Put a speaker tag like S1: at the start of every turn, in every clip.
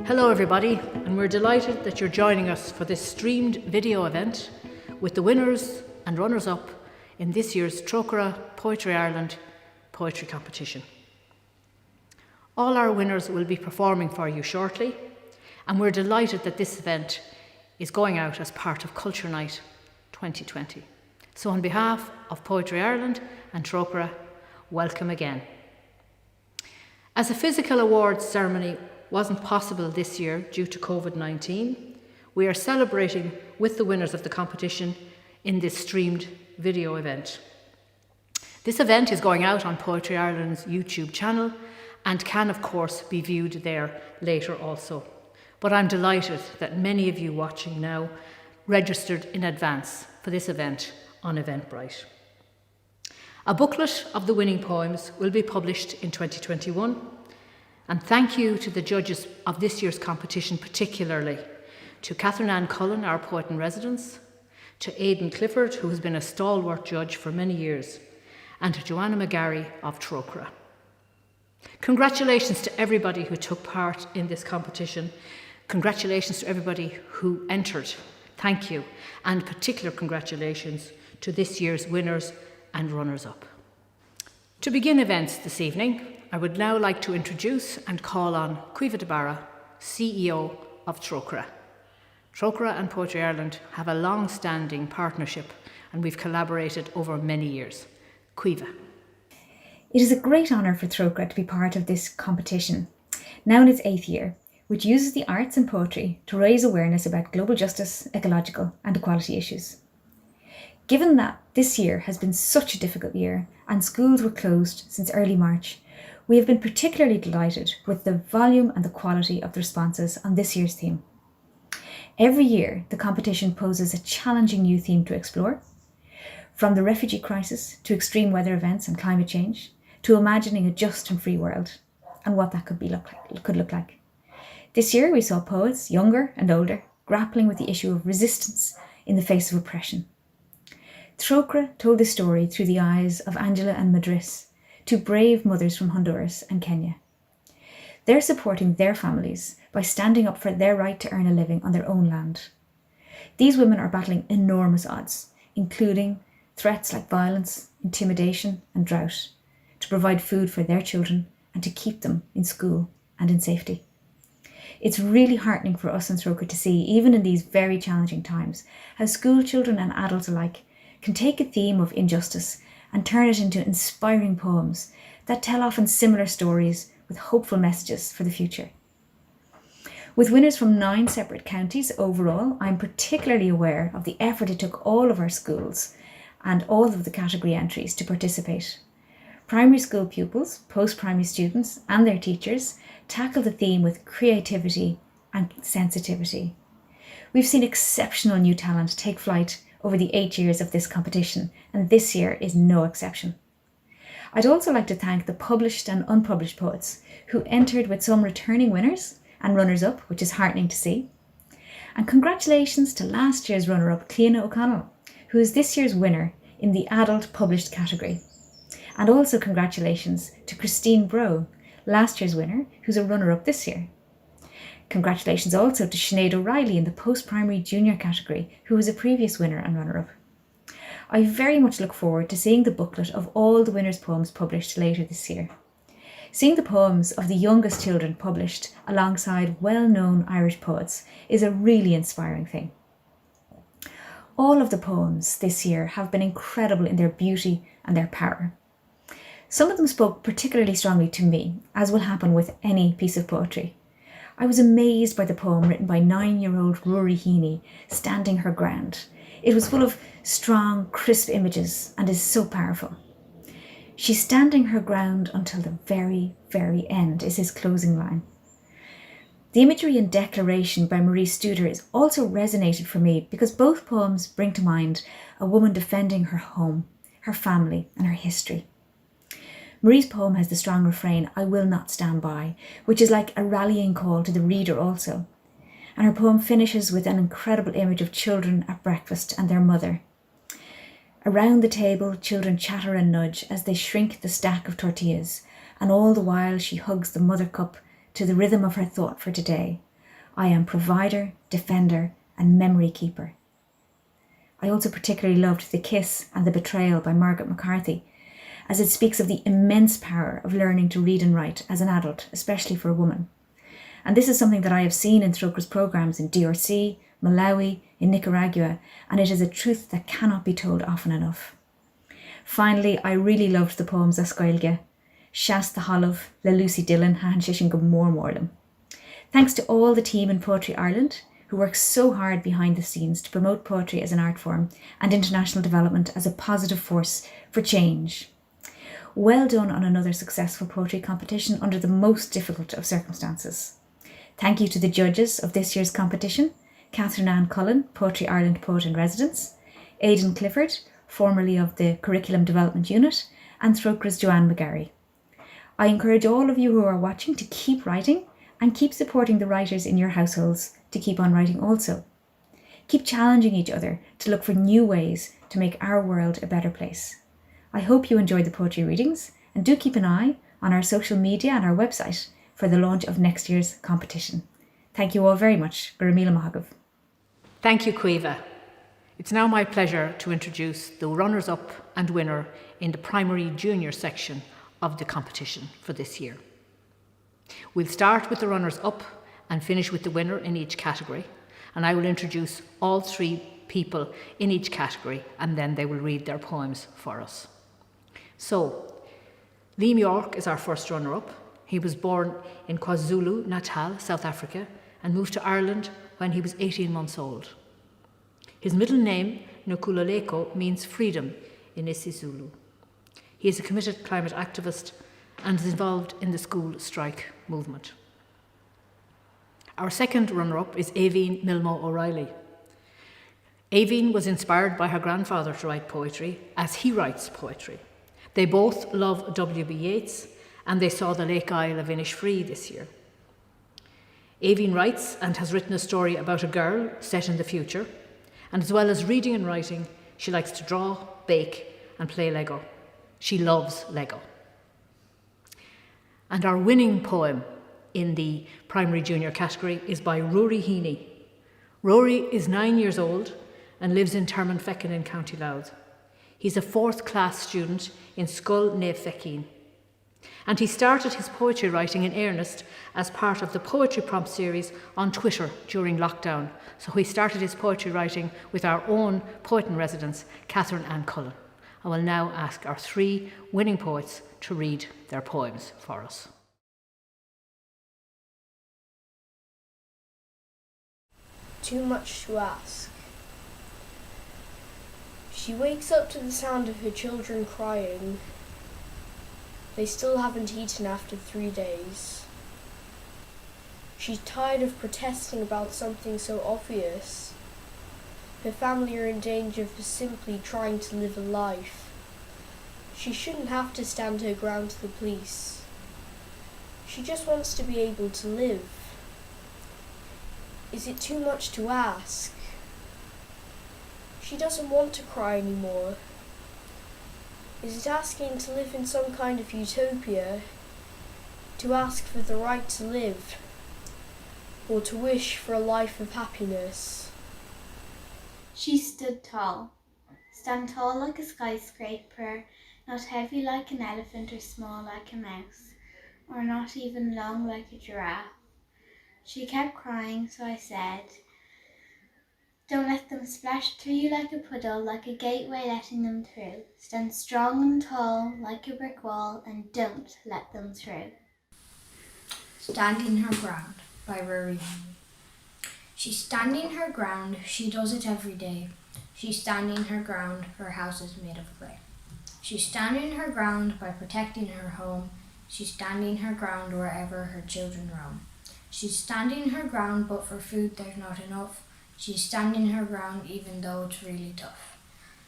S1: Hello everybody, and we're delighted that you're joining us for this streamed video event with the winners and runners-up in this year's Trócaire Poetry Ireland poetry competition. All our winners will be performing for you shortly, and we're delighted that this event is going out as part of Culture Night 2020. So on behalf of Poetry Ireland and Trócaire, welcome again. As a physical awards ceremony wasn't possible this year due to COVID-19, we are celebrating with the winners of the competition in this streamed video event. This event is going out on Poetry Ireland's YouTube channel and can of course be viewed there later also. But I'm delighted that many of you watching now registered in advance for this event on Eventbrite. A booklet of the winning poems will be published in 2021. And thank you to the judges of this year's competition, particularly to Ann Cullen, our poet-in-residence, to Aidan Clifford, who has been a stalwart judge for many years, and to Joanne McGarry of Trócaire. Congratulations to everybody who took part in this competition. Congratulations to everybody who entered. Thank you. And particular congratulations to this year's winners and runners-up. To begin events this evening, I would now like to introduce and call on Clifford, CEO of Trócaire. Trócaire and Poetry Ireland have a long-standing partnership and we've collaborated over many years. Clifford.
S2: It is a great honour for Trócaire to be part of this competition, now in its 8th year, which uses the arts and poetry to raise awareness about global justice, ecological and equality issues. Given that this year has been such a difficult year and schools were closed since early March, we have been particularly delighted with the volume and the quality of the responses on this year's theme. Every year, the competition poses a challenging new theme to explore, from the refugee crisis to extreme weather events and climate change, to imagining a just and free world and what that could look like. This year, we saw poets, younger and older, grappling with the issue of resistance in the face of oppression. Trócaire told this story through the eyes of Angela and Madris, two brave mothers from Honduras and Kenya. They're supporting their families by standing up for their right to earn a living on their own land. These women are battling enormous odds, including threats like violence, intimidation and drought, to provide food for their children and to keep them in school and in safety. It's really heartening for us in Trócaire to see, even in these very challenging times, how school children and adults alike can take a theme of injustice and turn it into inspiring poems that tell often similar stories with hopeful messages for the future. With winners from 9 separate counties overall, I'm particularly aware of the effort it took all of our schools and all of the category entries to participate. Primary school pupils, post-primary students and their teachers tackle the theme with creativity and sensitivity. We've seen exceptional new talent take flight over the 8 years of this competition, and this year is no exception. I'd also like to thank the published and unpublished poets who entered, with some returning winners and runners-up, which is heartening to see. And congratulations to last year's runner-up, Cliona O'Connell, who is this year's winner in the adult published category. And also congratulations to Christine Bro, last year's winner, who's a runner-up this year. Congratulations also to Sinead O'Reilly in the post-primary junior category, who was a previous winner and runner-up. I very much look forward to seeing the booklet of all the winners' poems published later this year. Seeing the poems of the youngest children published alongside well-known Irish poets is a really inspiring thing. All of the poems this year have been incredible in their beauty and their power. Some of them spoke particularly strongly to me, as will happen with any piece of poetry. I was amazed by the poem written by 9-year-old Rory Heaney, Standing Her Ground. It was full of strong, crisp images and is so powerful. She's standing her ground until the very, very end is his closing line. The imagery and declaration by Marie Studer has also resonated for me because both poems bring to mind a woman defending her home, her family and her history. Marie's poem has the strong refrain, "I will not stand by," which is like a rallying call to the reader also. And her poem finishes with an incredible image of children at breakfast and their mother. Around the table, children chatter and nudge as they shrink the stack of tortillas, and all the while she hugs the mother cup to the rhythm of her thought for today. I am provider, defender, and memory keeper. I also particularly loved The Kiss and the Betrayal by Margaret McCarthy, as it speaks of the immense power of learning to read and write as an adult, especially for a woman. And this is something that I have seen in Trócaire's programmes in DRC, Malawi, in Nicaragua, and it is a truth that cannot be told often enough. Finally, I really loved the poems a Scoilge, Shas the Holav, Le Lucy Dillon, Han Shishin Gomor Morlem. Thanks to all the team in Poetry Ireland, who works so hard behind the scenes to promote poetry as an art form and international development as a positive force for change. Well done on another successful poetry competition under the most difficult of circumstances. Thank you to the judges of this year's competition, Ann Cullen, Poetry Ireland Poet in Residence, Aidan Clifford, formerly of the Curriculum Development Unit, and Trócaire's Joanne McGarry. I encourage all of you who are watching to keep writing and keep supporting the writers in your households to keep on writing also. Keep challenging each other to look for new ways to make our world a better place. I hope you enjoyed the poetry readings, and do keep an eye on our social media and our website for the launch of next year's competition. Thank you all very much. Guramila Mahagav.
S1: Thank you, Quiva. It's now my pleasure to introduce the runners-up and winner in the primary junior section of the competition for this year. We'll start with the runners-up and finish with the winner in each category, and I will introduce all three people in each category, and then they will read their poems for us. So, Liam York is our first runner-up. He was born in KwaZulu-Natal, South Africa, and moved to Ireland when he was 18 months old. His middle name, Nkululeko, means freedom in isiZulu. He is a committed climate activist and is involved in the school strike movement. Our second runner-up is Aidan Milmo O'Reilly. Aidan was inspired by her grandfather to write poetry, as he writes poetry. They both love W.B. Yeats, and they saw the Lake Isle of Innisfree this year. Aidan writes and has written a story about a girl set in the future, and as well as reading and writing, she likes to draw, bake, and play Lego. She loves Lego. And our winning poem in the primary junior category is by Rory Heaney. Rory is 9 years old and lives in Termonfeckin in County Louth. He's a 4th class student in Scoil na Feckin. And he started his poetry writing in earnest as part of the Poetry Prompt series on Twitter during lockdown. So he started his poetry writing with our own poet in residence, Ann Cullen. I will now ask our three winning poets to read their poems for us.
S3: Too much to ask. She wakes up to the sound of her children crying. They still haven't eaten after 3 days. She's tired of protesting about something so obvious. Her family are in danger for simply trying to live a life. She shouldn't have to stand her ground to the police. She just wants to be able to live. Is it too much to ask? She doesn't want to cry anymore. Is it asking to live in some kind of utopia? To ask for the right to live? Or to wish for a life of happiness?
S4: She stood tall. Stand tall like a skyscraper, not heavy like an elephant or small like a mouse, or not even long like a giraffe. She kept crying, so I said, don't let them splash through you like a puddle, like a gateway letting them through. Stand strong and tall like a brick wall and don't let them through.
S5: Standing her ground by Rory. She's standing her ground, she does it every day. She's standing her ground, her house is made of clay. She's standing her ground by protecting her home. She's standing her ground wherever her children roam. She's standing her ground, but for food there's not enough. She's standing her ground even though it's really tough.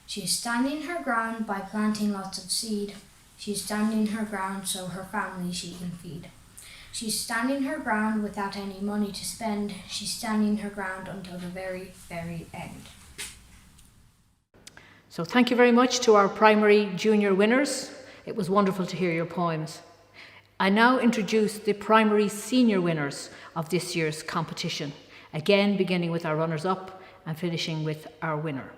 S5: She's standing her ground by planting lots of seed. She's standing her ground so her family she can feed. She's standing her ground without any money to spend. She's standing her ground until the very, very end.
S1: So thank you very much to our primary junior winners. It was wonderful to hear your poems. I now introduce the primary senior winners of this year's competition. again beginning with our runners-up and finishing with our winner.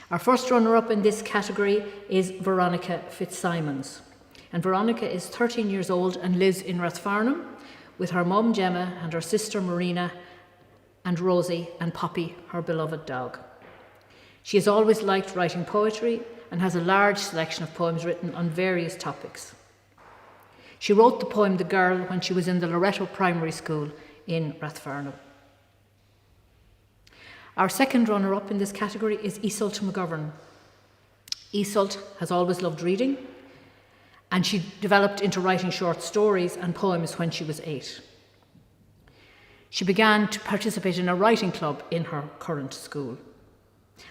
S1: Our first runner-up in this category is Veronica Fitzsimons. And Veronica is 13 years old and lives in Rathfarnham with her mum Gemma and her sister Marina and Rosie and Poppy, her beloved dog. She has always liked writing poetry and has a large selection of poems written on various topics. She wrote the poem The Girl when she was in the Loretto Primary School in Rathfarnham. Our second runner-up in this category is Iseult McGovern. Iseult has always loved reading, and she developed into writing short stories and poems when she was 8. She began to participate in a writing club in her current school,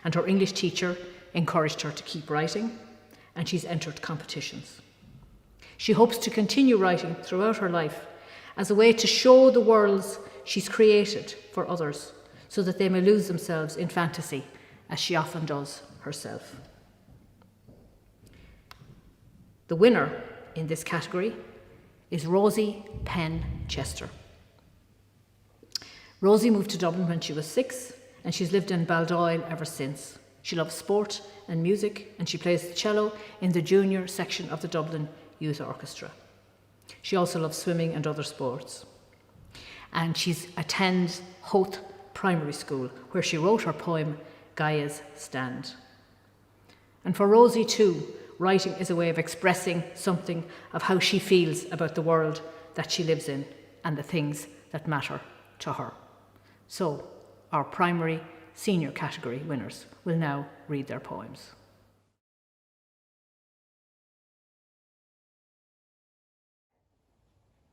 S1: and her English teacher encouraged her to keep writing, and she's entered competitions. She hopes to continue writing throughout her life as a way to show the worlds she's created for others so that they may lose themselves in fantasy, as she often does herself. The winner in this category is Rosie Penn Chester. Rosie moved to Dublin when she was 6, and she's lived in Baldoyle ever since. She loves sport and music, and she plays the cello in the junior section of the Dublin Youth Orchestra. She also loves swimming and other sports. And she attends Howth Primary School, where she wrote her poem, Gaia's Stand. And for Rosie too, writing is a way of expressing something of how she feels about the world that she lives in and the things that matter to her. So, our primary senior category winners will now read their poems.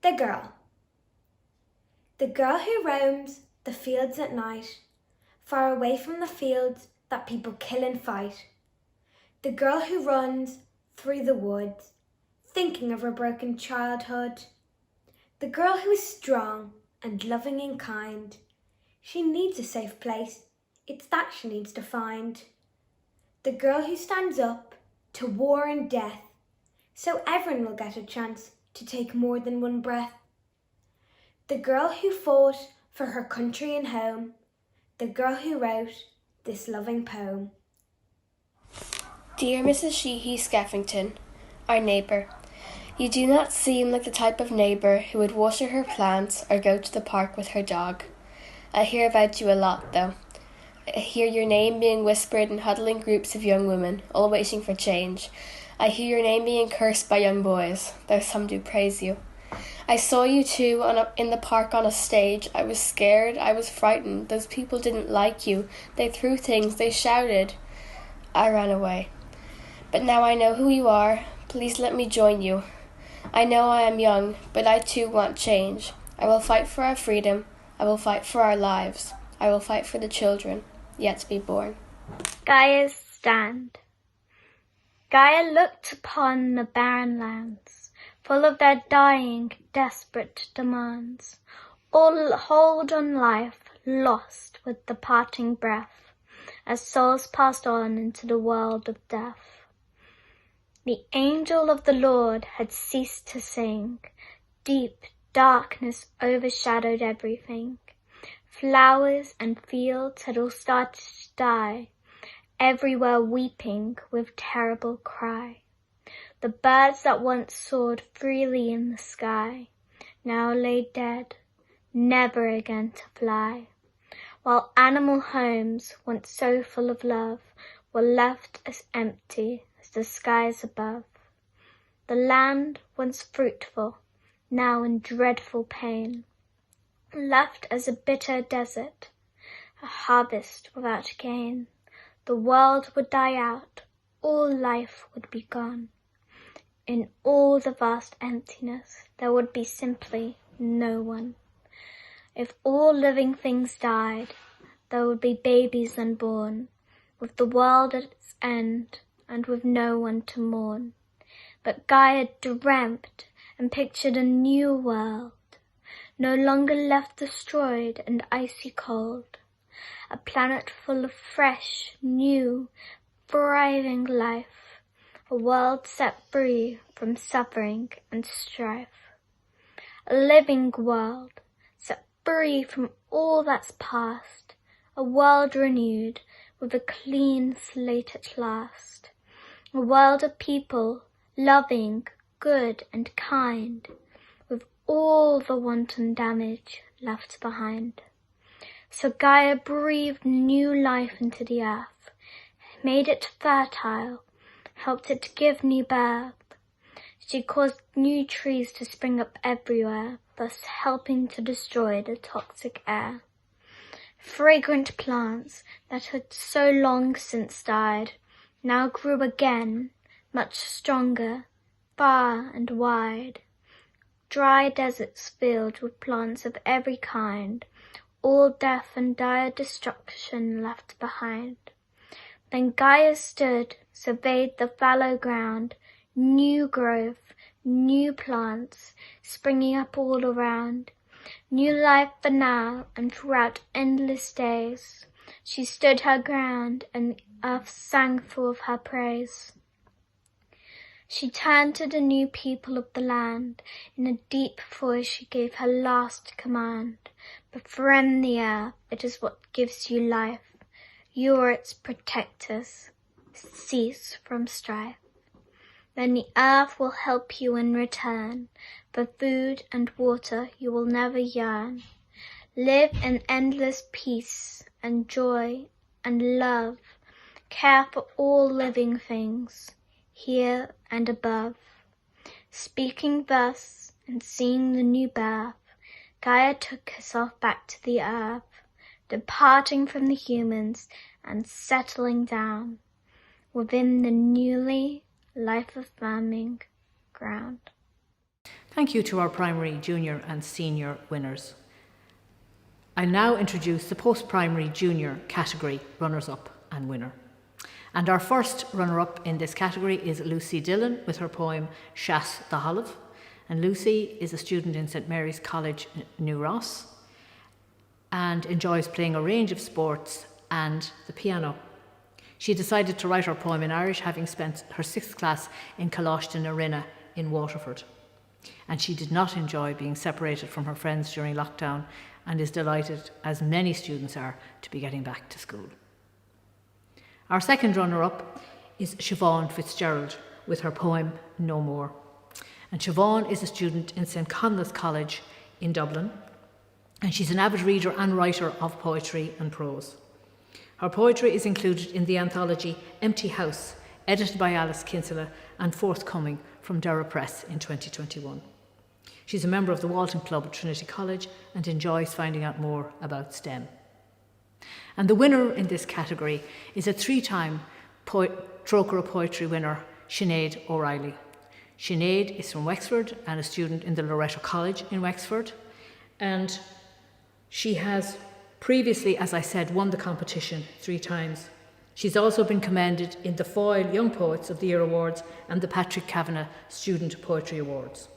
S6: The girl. The girl who roams the fields at night, far away from the fields that people kill and fight. The girl who runs through the woods, thinking of her broken childhood. The girl who is strong and loving and kind. She needs a safe place, it's that she needs to find. The girl who stands up to war and death, so everyone will get a chance to take more than one breath. The girl who fought for her country and home, the girl who wrote this loving poem.
S7: Dear Mrs. Sheehy Skeffington, our neighbour, you do not seem like the type of neighbour who would water her plants or go to the park with her dog. I hear about you a lot, though. I hear your name being whispered in huddling groups of young women, all waiting for change. I hear your name being cursed by young boys, though some do praise you. I saw you too in the park on a stage. I was scared, I was frightened. Those people didn't like you. They threw things, they shouted. I ran away. But now I know who you are. Please let me join you. I know I am young, but I too want change. I will fight for our freedom. I will fight for our lives. I will fight for the children yet to be born.
S4: Gaia's Stand. Gaia looked upon the barren lands, full of their dying, desperate demands. All hold on life lost with the parting breath, as souls passed on into the world of death. The angel of the Lord had ceased to sing. Deep darkness overshadowed everything. Flowers and fields had all started to die, everywhere weeping with terrible cry. The birds that once soared freely in the sky now lay dead, never again to fly, while animal homes, once so full of love, were left as empty as the skies above. The land, once fruitful, now in dreadful pain, left as a bitter desert, a harvest without gain. The world would die out, all life would be gone. In all the vast emptiness, there would be simply no one. If all living things died, there would be babies unborn, with the world at its end, and with no one to mourn. But Gaia dreamt and pictured a new world, no longer left destroyed and icy cold, a planet full of fresh, new, thriving life, a world set free from suffering and strife, a living world set
S8: free from all that's past, a world renewed with a clean slate at last, a world of people loving, good and kind, with all the wanton damage left behind. So Gaia breathed new life into the earth, made it fertile, helped it to give new birth. She caused new trees to spring up everywhere, thus helping to destroy the toxic air. Fragrant plants that had so long since died now grew again, much stronger, far and wide. Dry deserts filled with plants of every kind, all death and dire destruction left behind. Then Gaia stood, surveyed the fallow ground, new growth, new plants, springing up all around, new life for now and throughout endless days. She stood her ground, and the earth sang forth her praise. She turned to the new people of the land. In a deep voice she gave her last command. Befriend the earth, it is what gives you life. You are its protectors. Cease from strife. Then the earth will help you in return. For food and water you will never yearn. Live in endless peace and joy and love. Care for all living things, here and above. Speaking thus and seeing the new birth, Gaia took herself back to the earth, departing from the humans and settling down within the newly life-affirming ground.
S1: Thank you to our primary, junior and senior winners. I now introduce the post-primary junior category runners-up and winner. And our first runner-up in this category is Lucy Dillon with her poem Shas the Holive. And Lucy is a student in St Mary's College, New Ross, and enjoys playing a range of sports and the piano. She decided to write her poem in Irish, having spent her 6th class in Coláiste na Rinne in Waterford. And she did not enjoy being separated from her friends during lockdown and is delighted, as many students are, to be getting back to school. Our second runner-up is Siobhan Fitzgerald with her poem No More. And Siobhan is a student in St Conlath's College in Dublin, and she's an avid reader and writer of poetry and prose. Her poetry is included in the anthology Empty House, edited by Alice Kinsella and forthcoming from Dara Press in 2021. She's a member of the Walton Club at Trinity College and enjoys finding out more about STEM. And the winner in this category is a 3-time Trócaire poetry winner, Sinead O'Reilly. Sinead is from Wexford and a student in the Loreto College in Wexford. And she has previously, as I said, won the competition 3 times. She's also been commended in the Foyle Young Poets of the Year Awards and the Patrick Kavanagh Student Poetry Awards.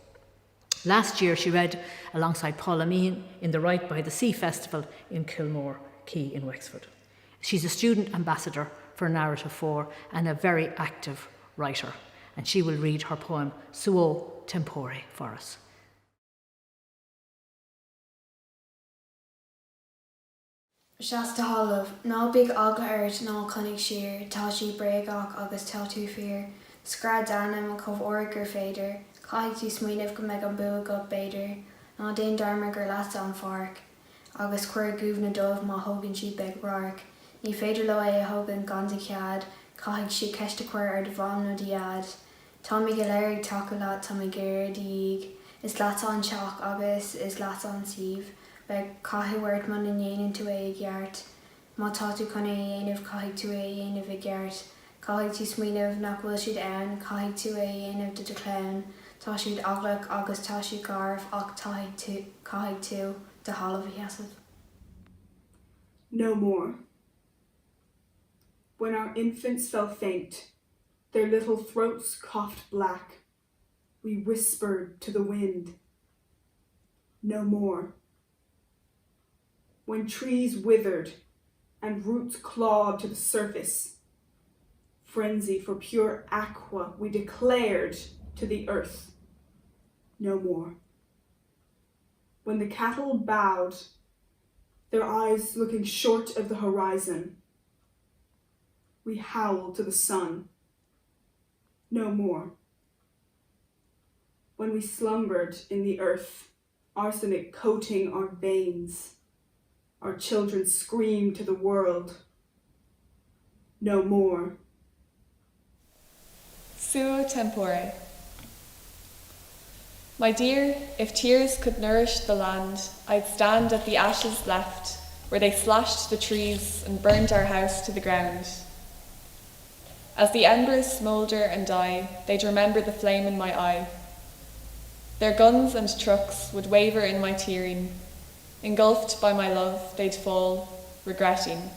S1: Last year she read alongside Paula Meehan in the Right by the Sea Festival in Kilmore Quay in Wexford. She's a student ambassador for Narrative 4 and a very active writer, and she will read her poem Suo Tempore for us.
S9: Shasta Holive, no big agla airt no connig sheer, tá sí breagach agus tá tú fear. Scrad danam a cove oragur fader, caig tú smaoineh go meg an bua go beidir, ná daon darma gur las an farc, agus cuir gúbna dómh má hogan si beg rarc. Ní féidir le é a hogan ganda cead, caig si ceiste cuir ar bham nó diad. Tá mi go léirigh taca lá tá mi géir díig, is láta an seach agus is láta an siomh. Beg caithhairt man in dhéanaan tú é i gceart. Má tá tú chun é dhéanamh caithigh tú é dhéanamh i gceart. Caithigh tú smaoineh nach bhfuil siad ann, caithigh tú é dhéanamh de clán. Tá siad aghlach agus tá siad garbh ach caithigh tú de halamh heasamh.
S10: No more. When our infants fell faint, their little throats coughed black, we whispered to the wind, no more. When trees withered and roots clawed to the surface, frenzy for pure aqua we declared to the earth, no more. When the cattle bowed their eyes looking short of the horizon. We howl to the sun. No more. When we slumbered in the earth, arsenic coating our veins, our children scream to the world. No more.
S11: Suo tempore. My dear, if tears could nourish the land, I'd stand at the ashes left, where they slashed the trees and burned our house to the ground. As the embers smoulder and die, they'd remember the flame in my eye. Their guns and trucks would waver in my tearing. Engulfed by my love, they'd fall, regretting.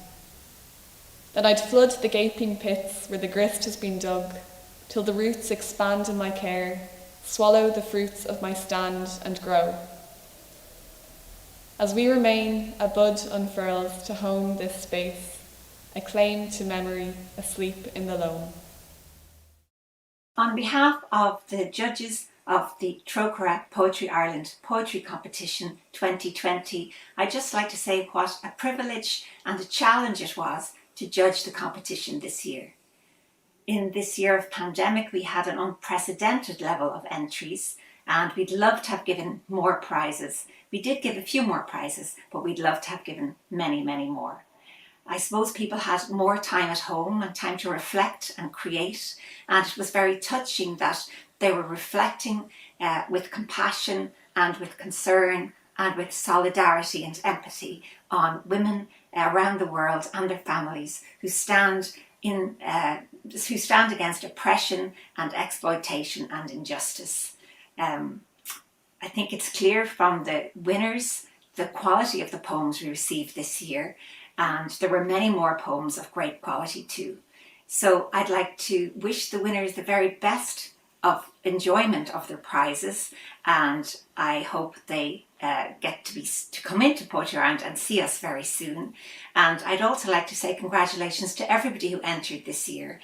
S11: Then I'd flood the gaping pits where the grist has been dug, till the roots expand in my care, swallow the fruits of my stand and grow. As we remain, a bud unfurls to hone this space, a claim to memory asleep in the loam.
S12: On behalf of the judges of the Trócaire Poetry Ireland Poetry Competition 2020, I'd just like to say what a privilege and a challenge it was to judge the competition this year. In this year of pandemic, we had an unprecedented level of entries, and we'd love to have given more prizes. We did give a few more prizes, but we'd love to have given many, many more. I suppose people had more time at home and time to reflect and create, and it was very touching that they were reflecting with compassion and with concern and with solidarity and empathy on women around the world and their families who stand against oppression and exploitation and injustice. I think it's clear from the winners the quality of the poems we received this year, and there were many more poems of great quality too. So I'd like to wish the winners the very best of enjoyment of their prizes, and I hope they get to come into Poetry Ireland and see us very soon. And I'd also like to say congratulations to everybody who entered this year.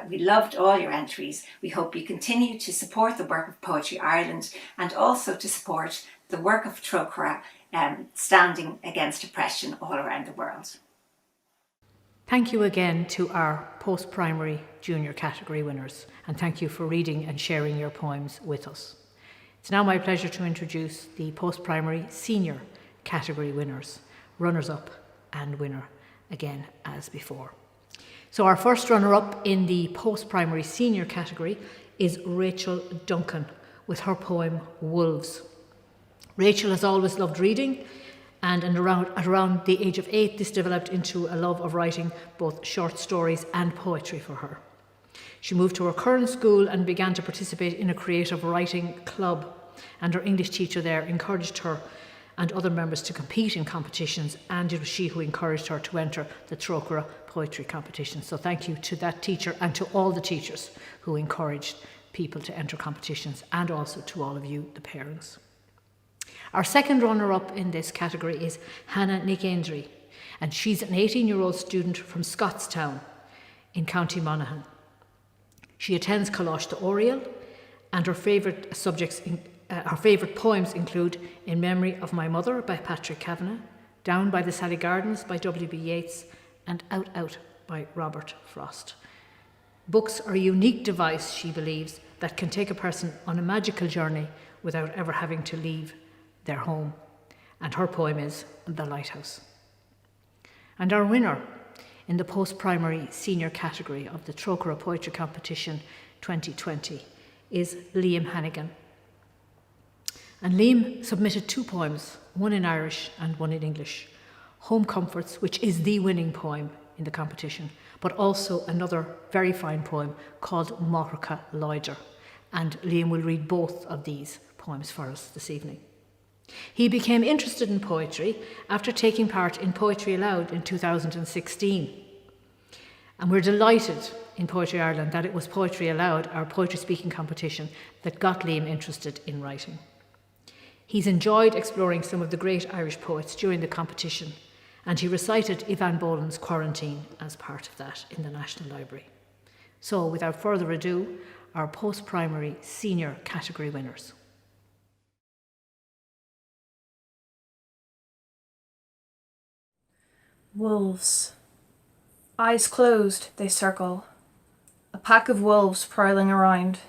S12: We loved all your entries. We hope you continue to support the work of Poetry Ireland and also to support the work of Trócaire standing against oppression all around the world.
S1: Thank you again to our post-primary junior category winners, and thank you for reading and sharing your poems with us. It's now my pleasure to introduce the post-primary senior category winners, runners-up and winner, again as before. So our first runner-up in the post-primary senior category is Rachel Duncan with her poem Wolves. Rachel has always loved reading, and at around the age of 8, this developed into a love of writing both short stories and poetry for her. She moved to her current school and began to participate in a creative writing club, and her English teacher there encouraged her and other members to compete in competitions, and it was she who encouraged her to enter the Trócaire Poetry Competition. So thank you to that teacher and to all the teachers who encouraged people to enter competitions, and also to all of you, the parents. Our second runner-up in this category is Hannah Nicandry, and she's an 18-year-old student from Scottstown in County Monaghan. She attends Coláiste Oriel, and her favourite poems include In Memory of My Mother by Patrick Kavanagh, Down by the Sally Gardens by W.B. Yeats, and Out Out by Robert Frost. Books are a unique device, she believes, that can take a person on a magical journey without ever having to leave their home. And her poem is The Lighthouse. And our winner in the post-primary senior category of the Trócaire Poetry Competition 2020 is Liam Hannigan. And Liam submitted 2 poems, one in Irish and one in English. Home Comforts, which is the winning poem in the competition, but also another very fine poem called Mórcha Loidir. And Liam will read both of these poems for us this evening. He became interested in poetry after taking part in Poetry Aloud in 2016. And we're delighted in Poetry Ireland that it was Poetry Aloud, our poetry speaking competition, that got Liam interested in writing. He's enjoyed exploring some of the great Irish poets during the competition, and he recited Ivan Bolan's Quarantine as part of that in the National Library. So without further ado, our post-primary senior category winners.
S13: Wolves. Eyes closed, they circle. A pack of wolves prowling around.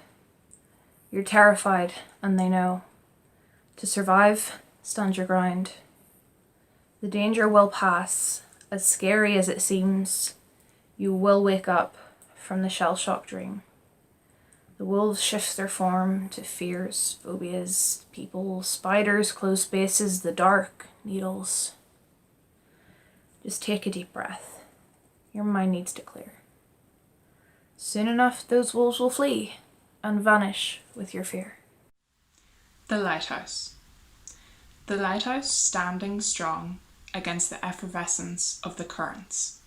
S13: You're terrified, and they know. To survive, stand your ground. The danger will pass, as scary as it seems. You will wake up from the shell-shock dream. The wolves shift their form to fears, phobias, people, spiders, closed spaces, the dark, needles. Just take a deep breath. Your mind needs to clear. Soon enough, those wolves will flee and vanish with your fear.
S14: The lighthouse. The lighthouse standing strong against the effervescence of the currents.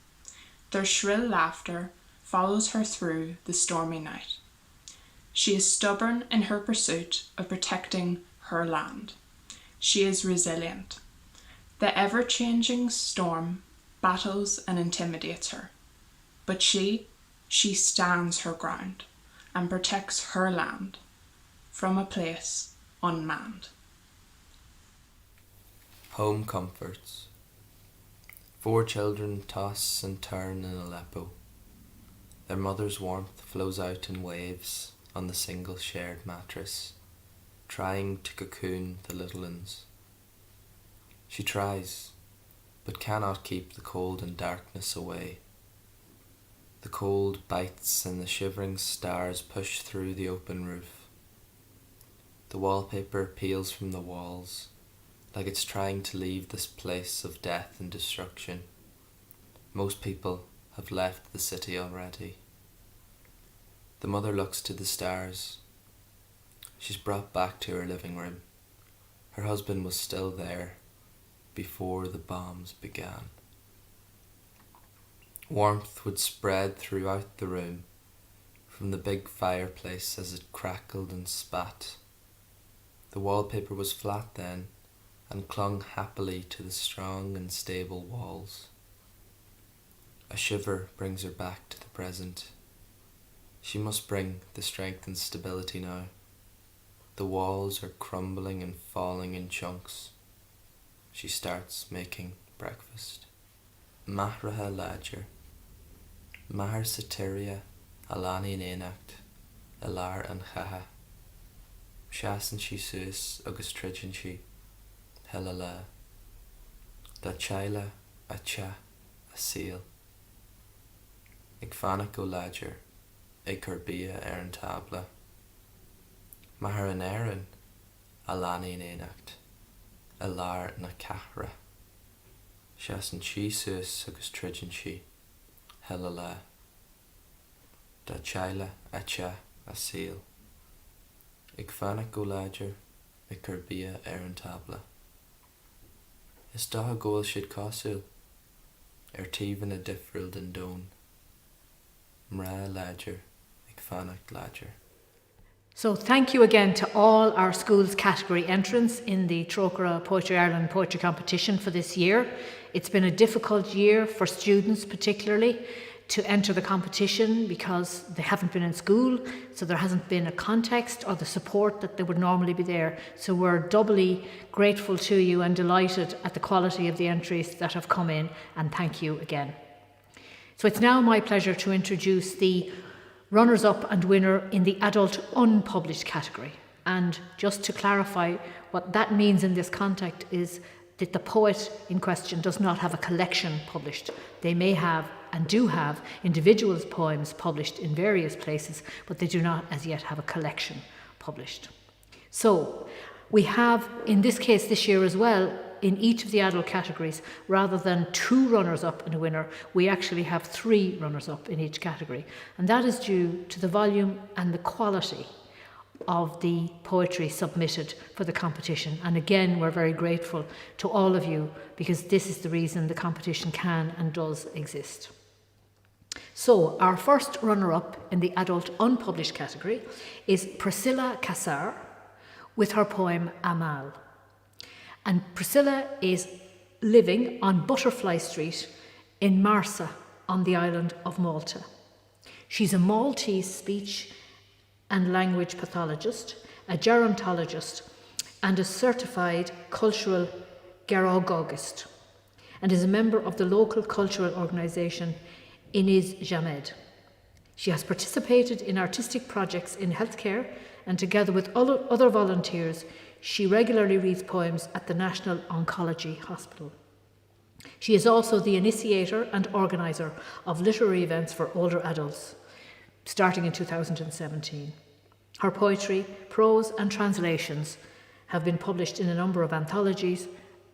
S14: Their shrill laughter follows her through the stormy night. She is stubborn in her pursuit of protecting her land. She is resilient. The ever-changing storm battles and intimidates her. But she stands her ground and protects her land from a place unmanned.
S15: Home comforts. 4 children toss and turn in Aleppo. Their mother's warmth flows out in waves on the single shared mattress, trying to cocoon the little ones. She tries, but cannot keep the cold and darkness away. The cold bites and the shivering stars push through the open roof. The wallpaper peels from the walls, like it's trying to leave this place of death and destruction. Most people have left the city already. The mother looks to the stars. She's brought back to her living room. Her husband was still there before the bombs began. Warmth would spread throughout the room from the big fireplace as it crackled and spat. The wallpaper was flat then and clung happily to the strong and stable walls. A shiver brings her back to the present. She must bring the strength and stability now. The walls are crumbling and falling in chunks. She starts making breakfast. Mahraha Ladger. Mahar Satiria, Alani Nainacht, Elar and Chaha. Shasan she Suis, August Trijan she, Helala. Da Chaila, Acha, Asil. Igfanak o Ladger, Ikurbia Erin Tabla. Mahar an Erin, Alani Nainacht, Elar na Kahra. Shasan she Suis, August Trijan she, Helala. Da Chaila, Acha, Asil. Igfanak o Ladger, Ikurbia Erin Tabla. Is da goal shid cosul, Teven a differil den don. Mra Ladger, Igfanak Ladger.
S1: So thank you again to all our school's category entrants in the Trócaire Poetry Ireland Poetry Competition for this year. It's been a difficult year for students particularly to enter the competition because they haven't been in school, so there hasn't been a context or the support that they would normally be there. So we're doubly grateful to you and delighted at the quality of the entries that have come in, and thank you again. So it's now my pleasure to introduce the runners-up and winner in the adult unpublished category. And just to clarify what that means in this context is that the poet in question does not have a collection published. They may have and do have individual poems published in various places, but they do not as yet have a collection published. So we have, in this case this year as well, in each of the adult categories, rather than 2 runners-up and a winner, we actually have 3 runners-up in each category. And that is due to the volume and the quality of the poetry submitted for the competition. And again, we're very grateful to all of you because this is the reason the competition can and does exist. So our first runner-up in the adult unpublished category is Priscilla Cassar with her poem Amal. And Priscilla is living on Butterfly Street in Marsa on the island of Malta. She's a Maltese speech and language pathologist, a gerontologist, and a certified cultural gerontologist. and is a member of the local cultural organisation Inis Jamed. She has participated in artistic projects in healthcare, and together with other volunteers, she regularly reads poems at the National Oncology Hospital. She is also the initiator and organiser of literary events for older adults, starting in 2017. Her poetry, prose and translations have been published in a number of anthologies,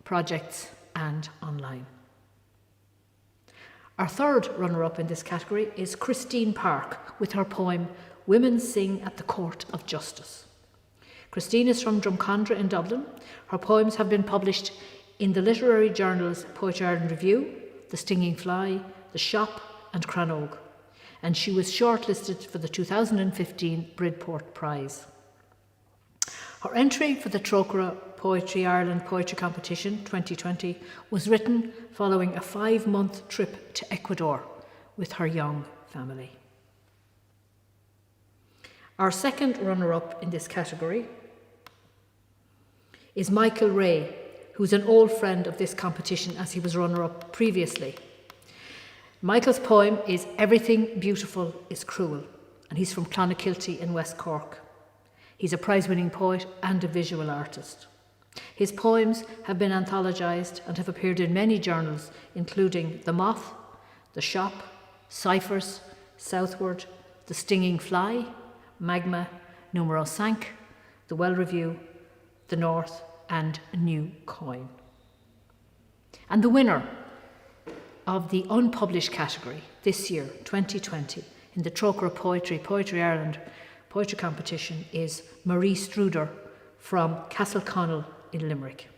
S1: projects and online. Our third runner-up in this category is Christine Park with her poem Women Sing at the Court of Justice. Christine is from Drumcondra in Dublin. Her poems have been published in the literary journals Poetry Ireland Review, The Stinging Fly, The Shop and Crannog, and she was shortlisted for the 2015 Bridport Prize. Her entry for the Trócaire Poetry Ireland Poetry Competition 2020 was written following a 5-month trip to Ecuador with her young family. Our second runner-up in this category is Michael Ray, who's an old friend of this competition as he was runner-up previously. Michael's poem is Everything Beautiful is Cruel, and he's from Clonakilty in West Cork. He's a prize-winning poet and a visual artist. His poems have been anthologised and have appeared in many journals, including The Moth, The Shop, Ciphers, Southward, The Stinging Fly, Magma, Numero 5, The Well Review, The North and New Coin. And the winner of the unpublished category this year, 2020, in the Trócaire Poetry Ireland Poetry Competition is Marie Struder from Castleconnell in Limerick.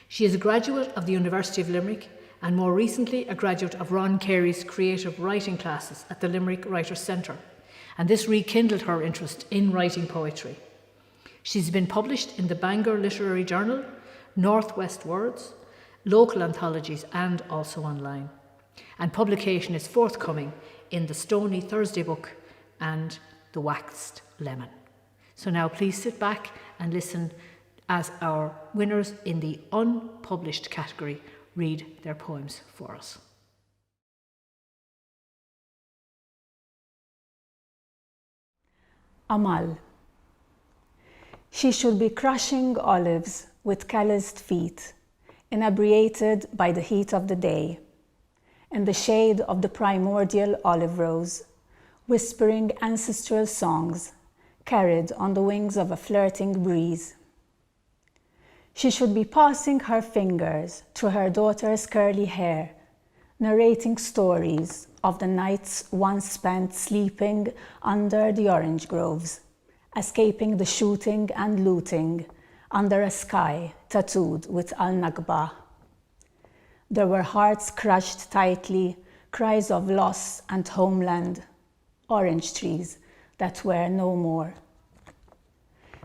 S1: She is a graduate of the University of Limerick and more recently a graduate of Ron Carey's creative writing classes at the Limerick Writers' Centre, and this rekindled her interest in writing poetry. She's been published in the Bangor Literary Journal, Northwest Words, local anthologies and also online. And publication is forthcoming in the Stony Thursday Book and the Waxed Lemon. So now please sit back and listen as our winners in the unpublished category read their poems for us.
S16: Amal. She should be crushing olives with calloused feet, inebriated by the heat of the day, in the shade of the primordial olive rose, whispering ancestral songs, carried on the wings of a flirting breeze. She should be passing her fingers through her daughter's curly hair, narrating stories of the nights once spent sleeping under the orange groves, escaping the shooting and looting under a sky tattooed with Al-Nakba. There were hearts crushed tightly, cries of loss and homeland, orange trees that were no more.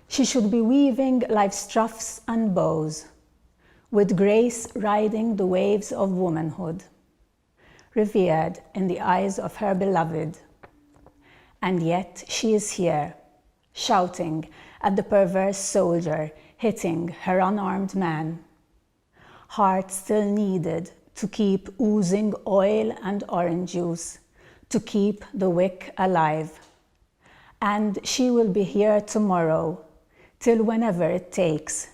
S16: She should be weaving life's troughs and bows, with grace riding the waves of womanhood, revered in the eyes of her beloved. And yet she is here, shouting at the perverse soldier hitting her unarmed man. Heart still needed to keep oozing oil and orange juice, to keep the wick alive. And she will be here tomorrow, till whenever it takes.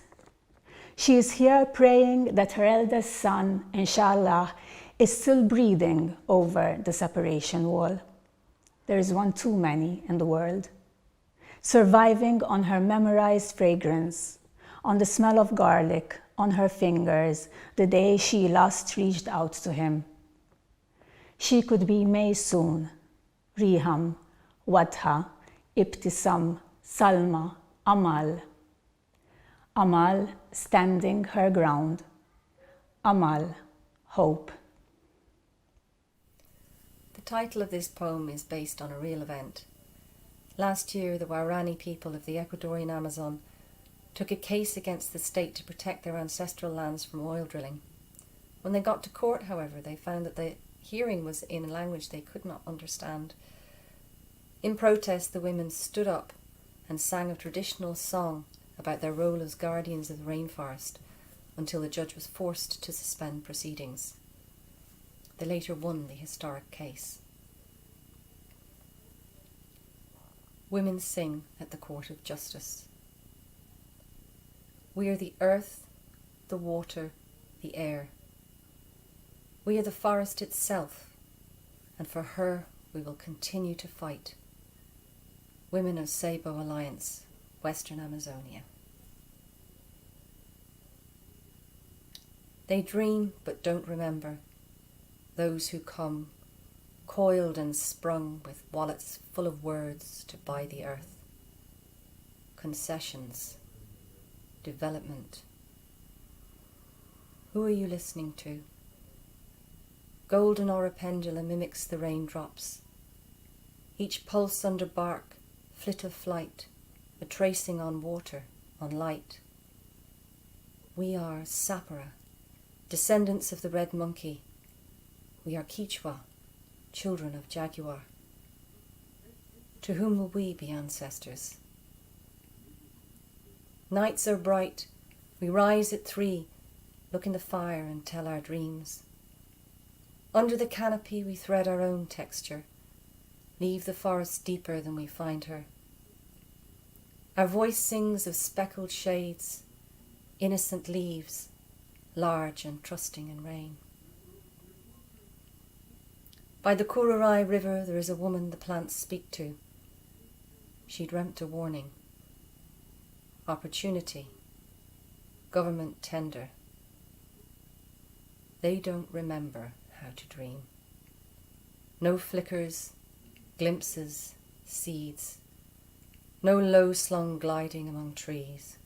S16: She is here praying that her eldest son, inshallah, is still breathing over the separation wall. There is one too many in the world. Surviving on her memorized fragrance, on the smell of garlic on her fingers the day she last reached out to him. She could be Maysoon, Riham, Wadha, Ibtisam, Salma, Amal. Amal standing her ground. Amal, hope.
S17: The title of this poem is based on a real event. Last year, the Waorani people of the Ecuadorian Amazon took a case against the state to protect their ancestral lands from oil drilling. When they got to court, however, they found that the hearing was in a language they could not understand. In protest, the women stood up and sang a traditional song about their role as guardians of the rainforest until the judge was forced to suspend proceedings. They later won the historic case. Women sing at the Court of Justice. We are the earth, the water, the air. We are the forest itself, and for her we will continue to fight. Women of Sabo Alliance, Western Amazonia. They dream but don't remember, those who come, coiled and sprung with wallets full of words to buy the earth. Concessions, development. Who are you listening to? Golden aura pendula mimics the raindrops. Each pulse under bark, flit of flight, a tracing on water, on light. We are Sapara, descendants of the red monkey. We are Quichua, children of jaguar. To whom will we be ancestors? Nights are bright, we rise at 3, look in the fire and tell our dreams. Under the canopy we thread our own texture, leave the forest deeper than we find her. Our voice sings of speckled shades, innocent leaves, large and trusting in rain. By the Kururai River there is a woman the plants speak to. She dreamt a warning. Opportunity. Government tender. They don't remember how to dream. No flickers, glimpses, seeds. No low-slung gliding among trees.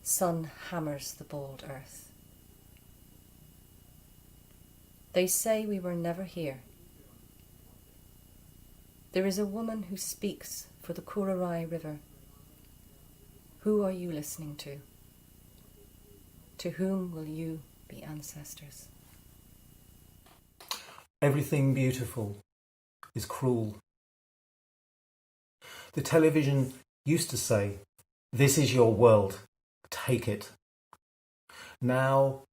S17: Sun hammers the bald earth. They say we were never here. There is a woman who speaks for the Kururai River. Who are you listening to? To whom will you be ancestors?
S18: Everything beautiful is cruel. The television used to say, "This is your world, take it." Now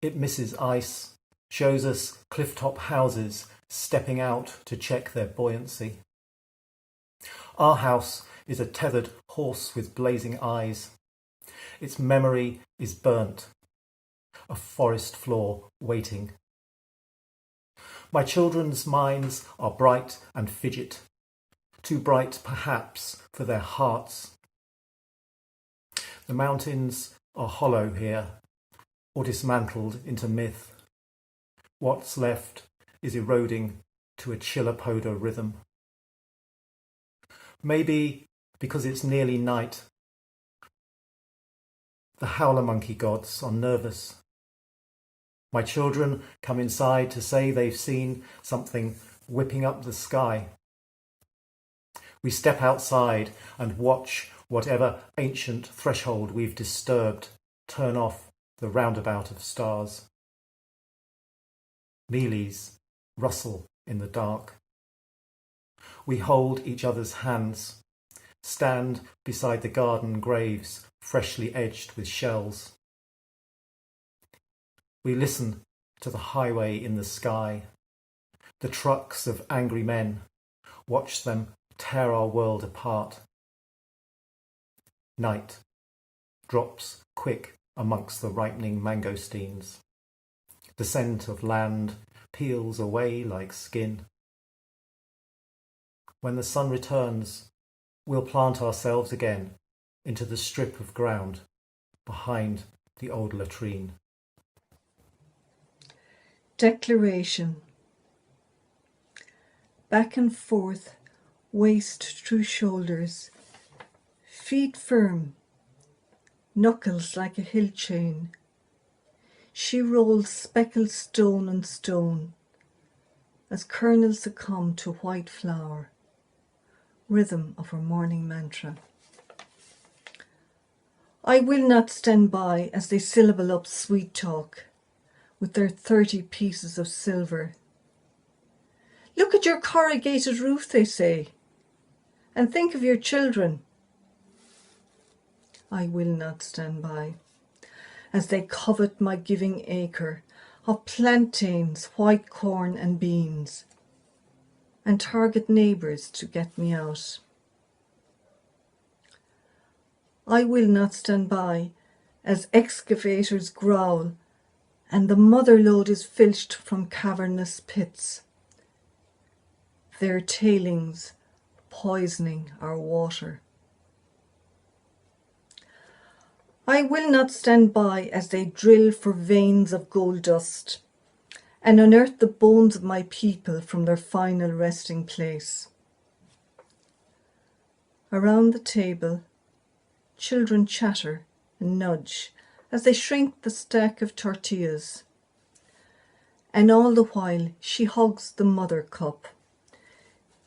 S18: it misses ice, shows us clifftop houses stepping out to check their buoyancy. Our house is a tethered horse with blazing eyes. Its memory is burnt, a forest floor waiting. My children's minds are bright and fidget, too bright perhaps for their hearts. The mountains are hollow here, or dismantled into myth. What's left is eroding to a chilapoda rhythm. Maybe because it's nearly night, the howler monkey gods are nervous. My children come inside to say they've seen something whipping up the sky. We step outside and watch whatever ancient threshold we've disturbed turn off the roundabout of stars. Mealies rustle in the dark. We hold each other's hands, stand beside the garden graves freshly edged with shells. We listen to the highway in the sky, the trucks of angry men, watch them tear our world apart. Night drops quick amongst the ripening mangosteens. The scent of land peels away like skin. When the sun returns, we'll plant ourselves again into the strip of ground behind the old latrine.
S19: Declaration. Back and forth, waist through shoulders, feet firm, knuckles like a hill chain. She rolls speckled stone on stone as kernels succumb to white flour, rhythm of her morning mantra. I will not stand by as they syllable up sweet talk with their 30 pieces of silver. Look at your corrugated roof, they say, and think of your children. I will not stand by. as they covet my giving acre of plantains, white corn and beans, and target neighbours to get me out. I will not stand by as excavators growl and the mother lode is filched from cavernous pits, their tailings poisoning our water. I will not stand by as they drill for veins of gold dust and unearth the bones of my people from their final resting place. Around the table, children chatter and nudge as they shrink the stack of tortillas. And all the while she hugs the mother cup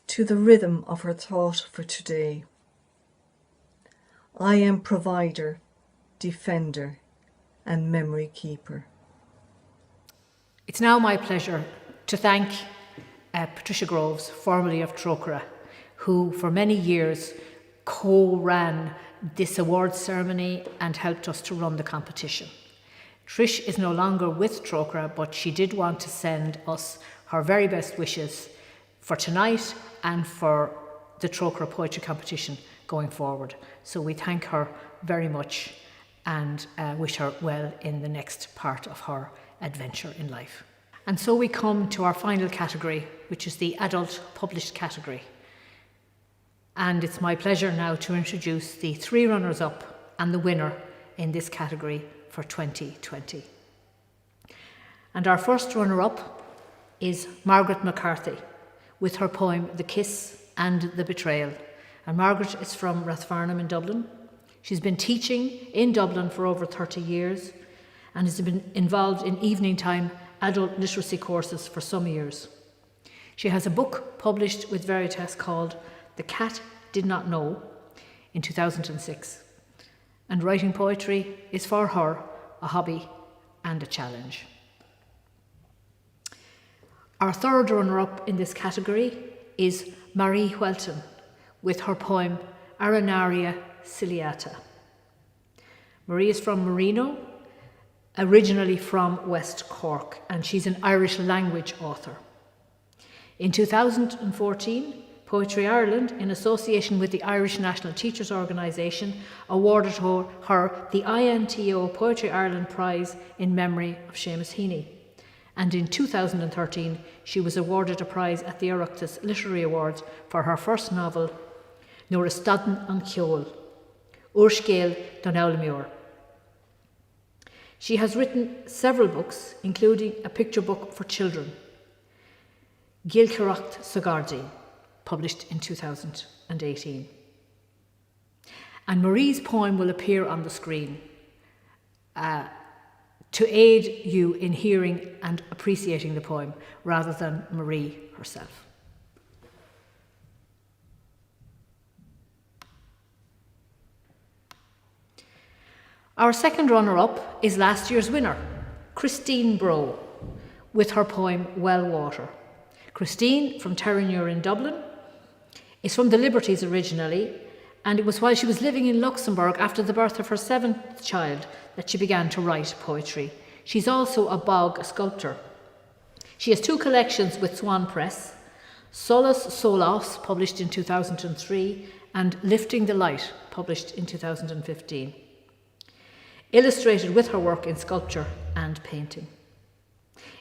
S19: to the rhythm of her thought for today. I am provider, defender, and memory keeper.
S1: It's now my pleasure to thank Patricia Groves, formerly of Trócaire, who for many years co-ran this awards ceremony and helped us to run the competition. Trish is no longer with Trócaire, but she did want to send us her very best wishes for tonight and for the Trócaire poetry competition going forward. So we thank her very much and wish her well in the next part of her adventure in life. And so we come to our final category, which is the adult published category. And it's my pleasure now to introduce the 3 runners-up and the winner in this category for 2020. And our first runner-up is Margaret McCarthy with her poem The Kiss and the Betrayal. And Margaret is from Rathfarnham in Dublin. She's been teaching in Dublin for over 30 years and has been involved in evening time adult literacy courses for some years. She has a book published with Veritas called The Cat Did Not Know in 2006. And writing poetry is for her a hobby and a challenge. Our third runner-up in this category is Marie Whelton with her poem Arenaria ciliata. Marie is from Marino, originally from West Cork, and she's an Irish language author. In 2014, Poetry Ireland, in association with the Irish National Teachers Organisation, awarded her the INTO Poetry Ireland Prize in memory of Seamus Heaney. And in 2013, she was awarded a prize at the Oireachtas Literary Awards for her first novel, Nuair is Stadan an Ceol, Urscéal don Eulamiúr. She has written several books, including a picture book for children, Gilcaracht Sagardi, published in 2018. And Marie's poem will appear on the screen to aid you in hearing and appreciating the poem rather than Marie herself. Our second runner-up is last year's winner, Christine Bro, with her poem Well Water. Christine, from Terenure in Dublin, is from the Liberties originally, and it was while she was living in Luxembourg after the birth of her 7th child that she began to write poetry. She's also a bog sculptor. She has 2 collections with Swan Press, Solus Solos, published in 2003, and Lifting the Light, published in 2015. Illustrated with her work in sculpture and painting.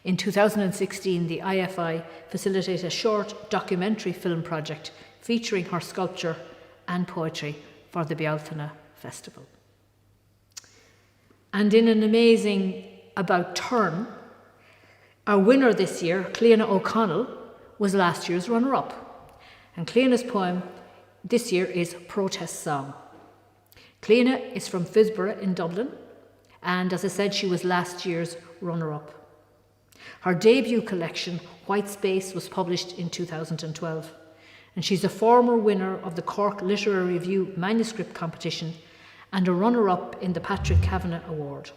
S1: In 2016, the IFI facilitated a short documentary film project featuring her sculpture and poetry for the Bealtaine Festival. And in an amazing about turn, our winner this year, Cliona O'Connell, was last year's runner-up. And Cliona's poem this year is Protest Song. Cliona is from Fisborough in Dublin, and as I said, she was last year's runner-up. Her debut collection, White Space, was published in 2012, and she's a former winner of the Cork Literary Review Manuscript Competition and a runner-up in the Patrick Kavanagh Award.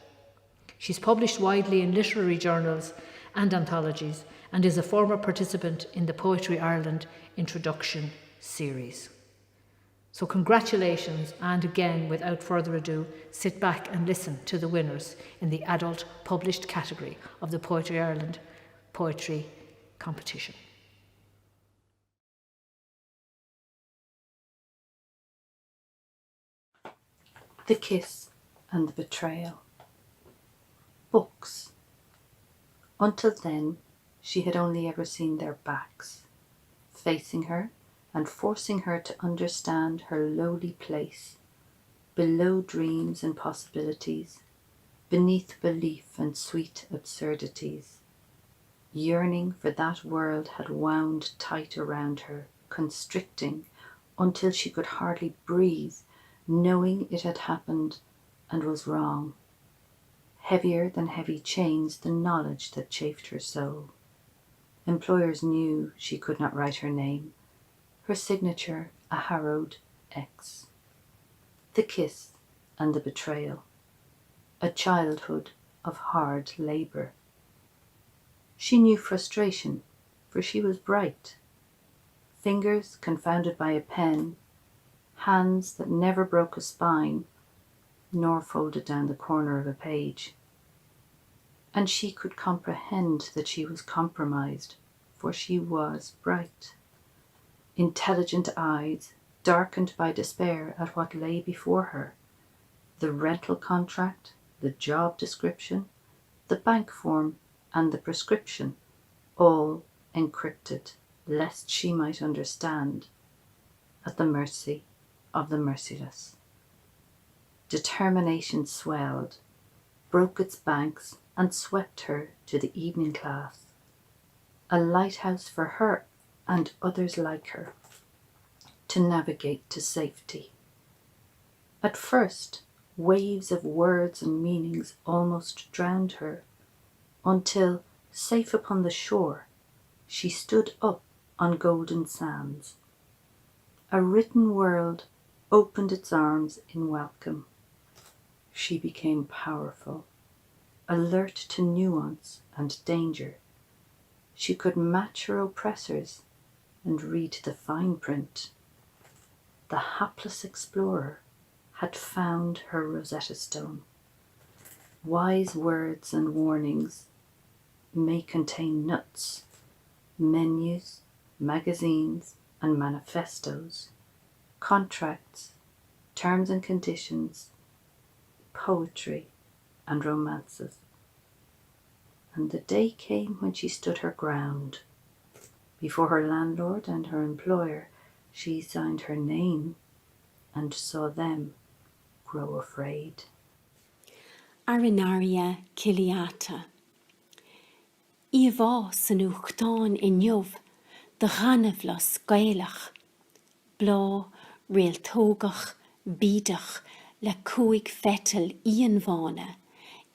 S1: She's published widely in literary journals and anthologies and is a former participant in the Poetry Ireland Introduction series. So congratulations, and again, without further ado, sit back and listen to the winners in the adult published category of the Poetry Ireland Poetry Competition.
S20: The Kiss and the Betrayal. Books. Until then, she had only ever seen their backs, facing her and forcing her to understand her lowly place, below dreams and possibilities, beneath belief and sweet absurdities. Yearning for that world had wound tight around her, constricting until she could hardly breathe, knowing it had happened and was wrong. Heavier than heavy chains, the knowledge that chafed her soul. Employers knew she could not write her name, her signature a harrowed X. The Kiss and the Betrayal. A childhood of hard labour. She knew frustration, for she was bright. Fingers confounded by a pen, hands that never broke a spine, nor folded down the corner of a page. And she could comprehend that she was compromised, for she was bright. Intelligent eyes, darkened by despair at what lay before her. The rental contract, the job description, the bank form, and the prescription, all encrypted, lest she might understand, at the mercy of the merciless. Determination swelled, broke its banks, and swept her to the evening class, a lighthouse for her and others like her, to navigate to safety. At first, waves of words and meanings almost drowned her, until, safe upon the shore, she stood up on golden sands. A written world opened its arms in welcome. She became powerful, alert to nuance and danger. She could match her oppressors and read the fine print. The hapless explorer had found her Rosetta Stone. Wise words and warnings may contain nuts, menus, magazines, and manifestos, contracts, terms and conditions, poetry, and romances. And the day came when she stood her ground. Before her landlord and her employer, she signed her name and saw them grow afraid.
S21: Arinaria Kiliata. Iva san uchtán in jov, de ganeflas gaelach, blá, réaltógach, bídach, le cúig fetal íonvána,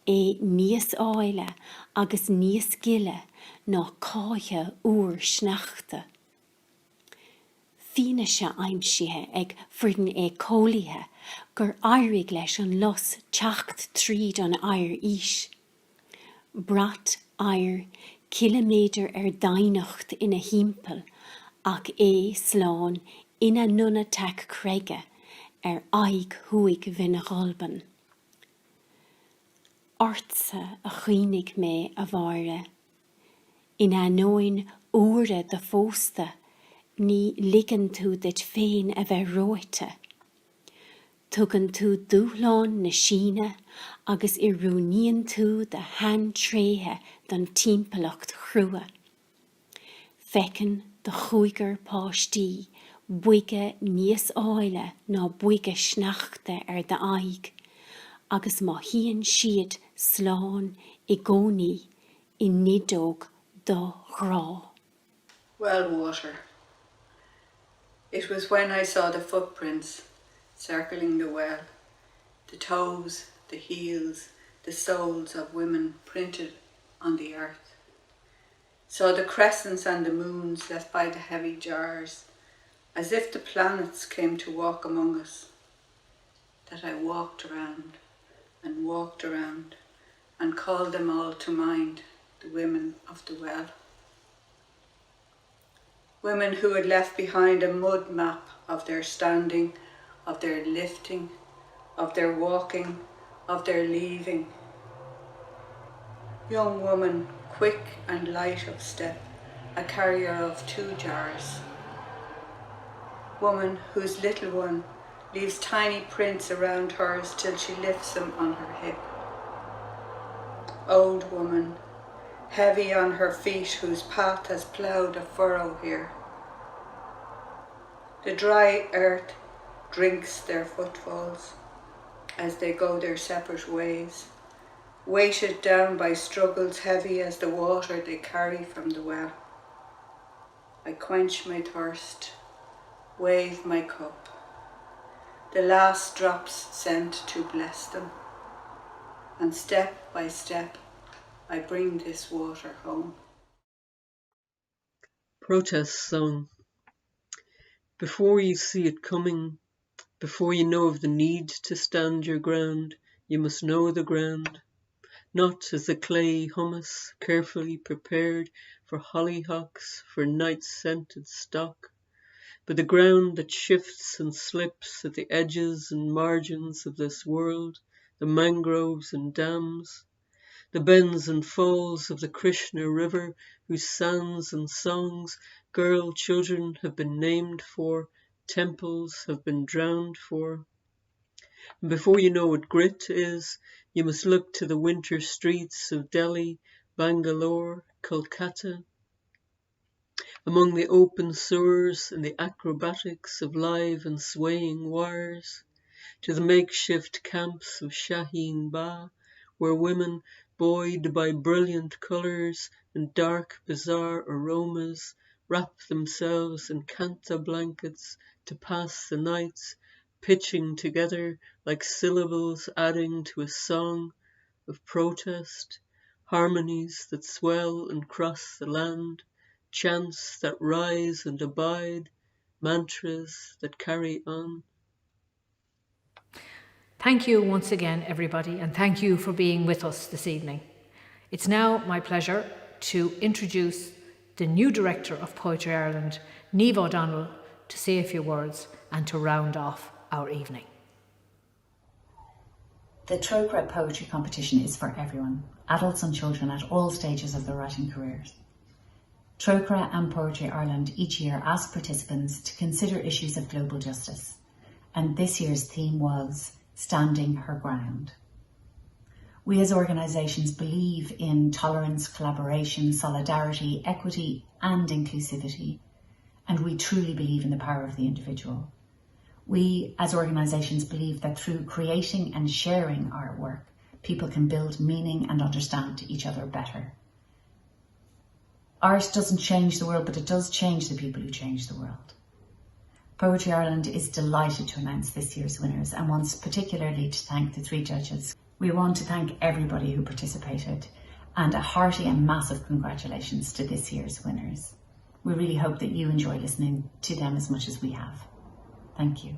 S21: níos áile agus níos gile ná cáthe úr snachta. Fíne se aimsithe ag fridin cólithe, gur airig leis an los teacht tríd an air is. Brat air kilometer dainacht ina himpel, ach slán ina nunna tak crege aig huig vinna galban. Artsa a chuinig me a vare. Ina noin ure de fósta, ní ligan tú dit féin a bheith roite. Tugan tú dúlán na síne, agus I rúníonn tú de hand tréthe don timpalacht chrua. Fecin de chuigar páistí, buige níos áile ná buige snachta de aig, agus má híonn siad slán I gcónaí I nidóg do hrá.
S22: Well, water. It was when I saw the footprints circling the well, the toes, the heels, the souls of women printed on the earth. Saw the crescents and the moons left by the heavy jars, as if the planets came to walk among us. That I walked around and called them all to mind, the women of the well. Women who had left behind a mud map of their standing of their lifting, of their walking, of their leaving. Young woman, quick and light of step, a carrier of 2 jars. Woman whose little one leaves tiny prints around hers till she lifts them on her hip. Old woman, heavy on her feet, whose path has ploughed a furrow here. The dry earth drinks their footfalls as they go their separate ways, weighted down by struggles heavy as the water they carry from the well. I quench my thirst, wave my cup, the last drops sent to bless them, and step by step I bring this water home.
S2: Protest song. Before you see it coming, before you know of the need to stand your ground, you must know the ground, not as the clay hummus carefully prepared for hollyhocks, for night-scented stock, but the ground that shifts and slips at the edges and margins of this world, the mangroves and dams, the bends and falls of the Krishna River, whose sands and songs girl children have been named for, temples have been drowned for. And before you know what grit is, you must look to the winter streets of Delhi, Bangalore, Kolkata, among the open sewers and the acrobatics of live and swaying wires, to the makeshift camps of Shaheen Bagh, where women, buoyed by brilliant colours and dark bizarre aromas, wrap themselves in kanta blankets to pass the nights, pitching together like syllables adding to a song of protest, harmonies that swell and cross the land, chants that rise and abide, mantras that carry on.
S1: Thank you once again, everybody, and thank you for being with us this evening. It's now my pleasure to introduce the new Director of Poetry Ireland, Niamh O'Donnell, to say a few words and to round off our evening.
S3: The Trócaire poetry competition is for everyone, adults and children at all stages of their writing careers. Trócaire and Poetry Ireland each year ask participants to consider issues of global justice, and this year's theme was Standing Her Ground. We as organisations believe in tolerance, collaboration, solidarity, equity and inclusivity, and we truly believe in the power of the individual. We as organisations believe that through creating and sharing our work, people can build meaning and understand each other better. Art doesn't change the world, but it does change the people who change the world. Poetry Ireland is delighted to announce this year's winners and wants particularly to thank the 3 judges. We want to thank everybody who participated and a hearty and massive congratulations to this year's winners. We really hope that you enjoy listening to them as much as we have. Thank you.